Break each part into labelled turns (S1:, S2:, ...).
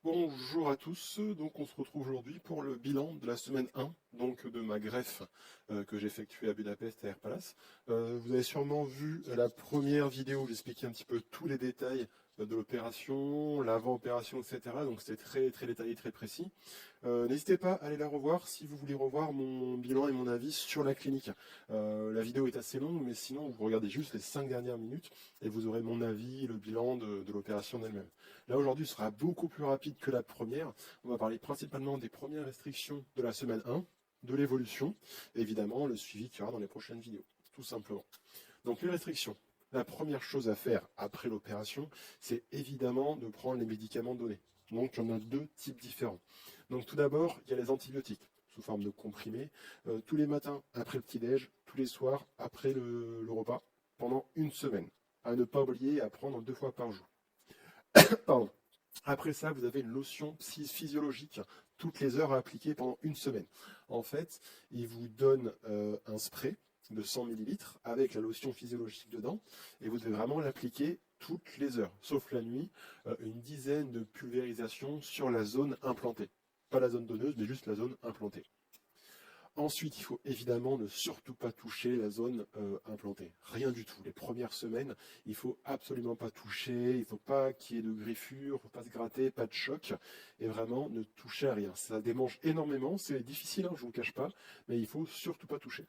S1: Bonjour à tous, donc on se retrouve aujourd'hui pour le bilan de la semaine 1, donc de ma greffe que j'ai effectuée à Budapest à Air Palace. Vous avez sûrement vu la première vidéo où j'expliquais un petit peu tous les détails de l'opération, l'avant-opération, etc. Donc c'était très détaillé, très précis. N'hésitez pas à aller la revoir si vous voulez revoir mon bilan et mon avis sur la clinique. La vidéo est assez longue, mais sinon vous regardez juste les 5 dernières minutes et vous aurez mon avis, le bilan de l'opération elle-même. Là aujourd'hui sera beaucoup plus rapide que la première. On va parler principalement des premières restrictions de la semaine 1, de l'évolution, et évidemment le suivi qu'il y aura dans les prochaines vidéos, tout simplement. Donc les restrictions. La première chose à faire après l'opération, c'est évidemment de prendre les médicaments donnés. Donc il y en a deux types différents. Donc tout d'abord, il y a les antibiotiques sous forme de comprimés, tous les matins après le petit-déj, tous les soirs après le repas, pendant une semaine. À ne pas oublier à prendre 2 fois par jour. Pardon. Après ça, vous avez une lotion physiologique toutes les heures à appliquer pendant une semaine. En fait, il vous donne un spray de 100 millilitres avec la lotion physiologique dedans et vous devez vraiment l'appliquer toutes les heures, sauf la nuit, une dizaine de pulvérisations sur la zone implantée. Pas la zone donneuse, mais juste la zone implantée. Ensuite, il faut évidemment ne surtout pas toucher la zone implantée. Rien du tout. Les premières semaines, il ne faut absolument pas toucher, il ne faut pas qu'il y ait de griffures, il ne faut pas se gratter, pas de choc. Et vraiment, ne touchez à rien. Ça démange énormément, c'est difficile, hein, je ne vous le cache pas, mais il ne faut surtout pas toucher.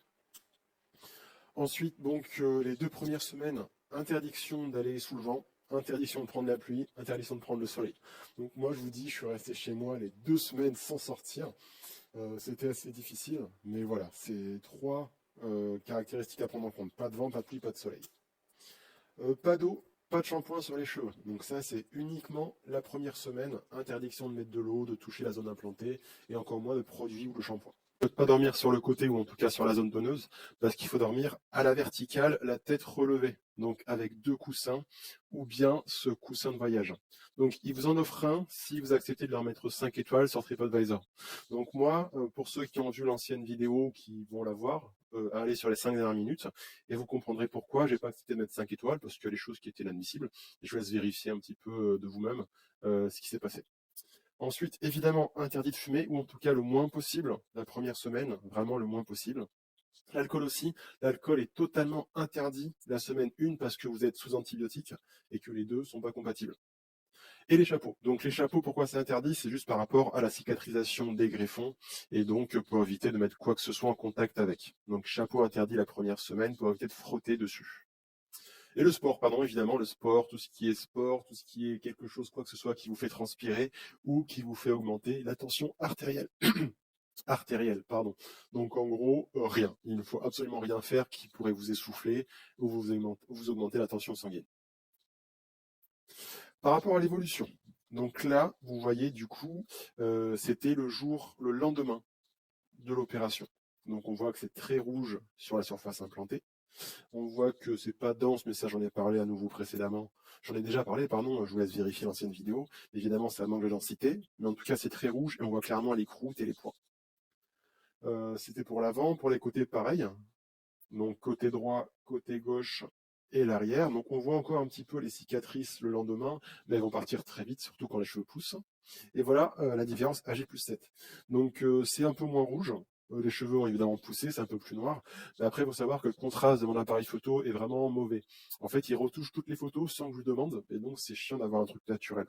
S1: Ensuite, donc, les 2 premières semaines, interdiction d'aller sous le vent, interdiction de prendre la pluie, interdiction de prendre le soleil. Donc moi, je vous dis, je suis resté chez moi les 2 semaines sans sortir. C'était assez difficile, mais voilà, c'est 3 caractéristiques à prendre en compte. Pas de vent, pas de pluie, pas de soleil. Pas d'eau, pas de shampoing sur les cheveux. Donc ça, c'est uniquement la première semaine. Interdiction de mettre de l'eau, de toucher la zone implantée, et encore moins de produits ou de shampoing. Ne pas dormir sur le côté ou en tout cas sur la zone donneuse, parce qu'il faut dormir à la verticale, la tête relevée, donc avec 2 coussins ou bien ce coussin de voyage. Donc il vous en offre un si vous acceptez de leur mettre 5 étoiles sur TripAdvisor. Donc moi, pour ceux qui ont vu l'ancienne vidéo, qui vont la voir, allez sur les 5 dernières minutes et vous comprendrez pourquoi j'ai pas accepté de mettre 5 étoiles, parce qu'il y a des choses qui étaient inadmissibles. Et je vous laisse vérifier un petit peu de vous-même ce qui s'est passé. Ensuite, évidemment, interdit de fumer, ou en tout cas le moins possible, la première semaine, vraiment le moins possible. L'alcool aussi, l'alcool est totalement interdit la semaine 1 parce que vous êtes sous antibiotiques et que les deux ne sont pas compatibles. Et les chapeaux. Donc les chapeaux, pourquoi c'est interdit? C'est juste par rapport à la cicatrisation des greffons et donc pour éviter de mettre quoi que ce soit en contact avec. Donc chapeau interdit la première semaine pour éviter de frotter dessus. Et le sport, pardon, évidemment, le sport, tout ce qui est sport, tout ce qui est quelque chose, quoi que ce soit, qui vous fait transpirer ou qui vous fait augmenter la tension artérielle. Artérielle, pardon. Donc en gros, rien. Il ne faut absolument rien faire qui pourrait vous essouffler ou vous augmenter la tension sanguine. Par rapport à l'évolution, donc là, vous voyez du coup, c'était le lendemain de l'opération. Donc on voit que c'est très rouge sur la surface implantée. On voit que c'est pas dense, mais ça j'en ai parlé à nouveau précédemment. J'en ai déjà parlé, pardon, je vous laisse vérifier l'ancienne vidéo. Évidemment, ça manque de densité, mais en tout cas c'est très rouge et on voit clairement les croûtes et les points. C'était pour l'avant, pour les côtés pareil. Donc côté droit, côté gauche et l'arrière. Donc on voit encore un petit peu les cicatrices le lendemain, mais elles vont partir très vite, surtout quand les cheveux poussent. Et voilà la différence AG+7. Donc c'est un peu moins rouge. Les cheveux ont évidemment poussé, c'est un peu plus noir. Mais après, il faut savoir que le contraste de mon appareil photo est vraiment mauvais. En fait, il retouche toutes les photos sans que je lui demande, et donc c'est chiant d'avoir un truc naturel.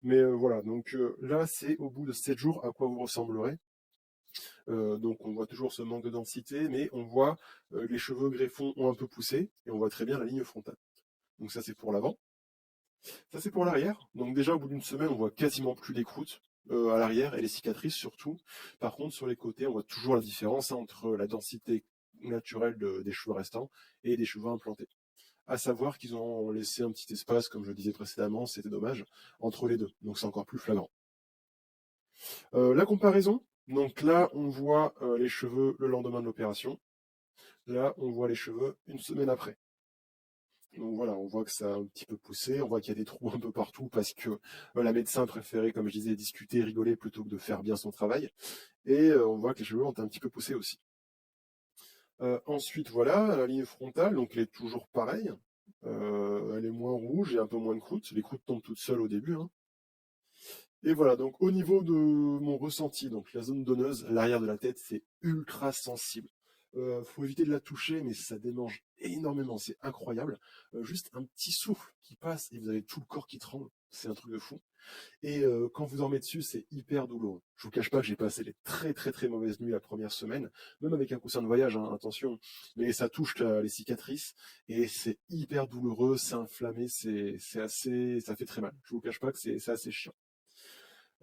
S1: Mais voilà, donc là, c'est au bout de 7 jours à quoi vous ressemblerez. Donc on voit toujours ce manque de densité, mais on voit les cheveux greffons ont un peu poussé, et on voit très bien la ligne frontale. Donc ça, c'est pour l'avant. Ça, c'est pour l'arrière. Donc déjà, au bout d'une semaine, on voit quasiment plus les croûtes à l'arrière et les cicatrices surtout. Par contre, sur les côtés, on voit toujours la différence entre la densité naturelle des cheveux restants et des cheveux implantés. À savoir qu'ils ont laissé un petit espace, comme je le disais précédemment, c'était dommage, entre les deux. Donc c'est encore plus flagrant. La comparaison. Donc là, on voit les cheveux le lendemain de l'opération. Là, on voit les cheveux une semaine après. Donc voilà, on voit que ça a un petit peu poussé, on voit qu'il y a des trous un peu partout parce que la médecin préférait, comme je disais, discuter, rigoler plutôt que de faire bien son travail. Et on voit que les cheveux ont un petit peu poussé aussi. Ensuite, voilà, la ligne frontale, donc elle est toujours pareille. Elle est moins rouge et un peu moins de croûtes. Les croûtes tombent toutes seules au début, hein. Et voilà, donc au niveau de mon ressenti, donc la zone donneuse, l'arrière de la tête, c'est ultra sensible. Faut éviter de la toucher, mais ça démange énormément, c'est incroyable. Juste un petit souffle qui passe et vous avez tout le corps qui tremble, c'est un truc de fou. Et quand vous dormez dessus, c'est hyper douloureux. Je vous cache pas que j'ai passé des très très très mauvaises nuits la première semaine, même avec un coussin de voyage, hein, attention. Mais ça touche les cicatrices et c'est hyper douloureux, c'est inflammé, c'est assez, ça fait très mal. Je vous cache pas que c'est assez chiant.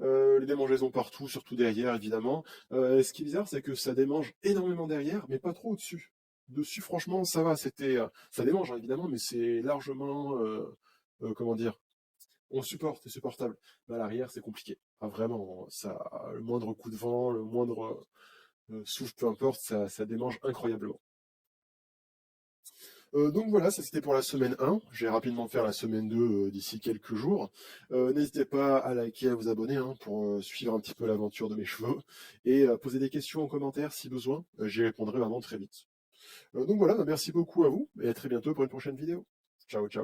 S1: Les démangeaisons partout, surtout derrière, évidemment. Ce qui est bizarre, c'est que ça démange énormément derrière, mais pas trop au-dessus. Dessus, franchement, ça va. Ça démange, hein, évidemment, mais c'est largement, comment dire, on supporte, c'est supportable. Mais à l'arrière, c'est compliqué. Ah, vraiment, ça, le moindre coup de vent, le moindre souffle, peu importe, ça démange incroyablement. Donc voilà, ça c'était pour la semaine 1. Je vais rapidement faire la semaine 2 d'ici quelques jours. N'hésitez pas à liker, à vous abonner hein, pour suivre un petit peu l'aventure de mes cheveux et poser des questions en commentaire si besoin. J'y répondrai vraiment très vite. Donc voilà, bah, merci beaucoup à vous et à très bientôt pour une prochaine vidéo. Ciao, ciao.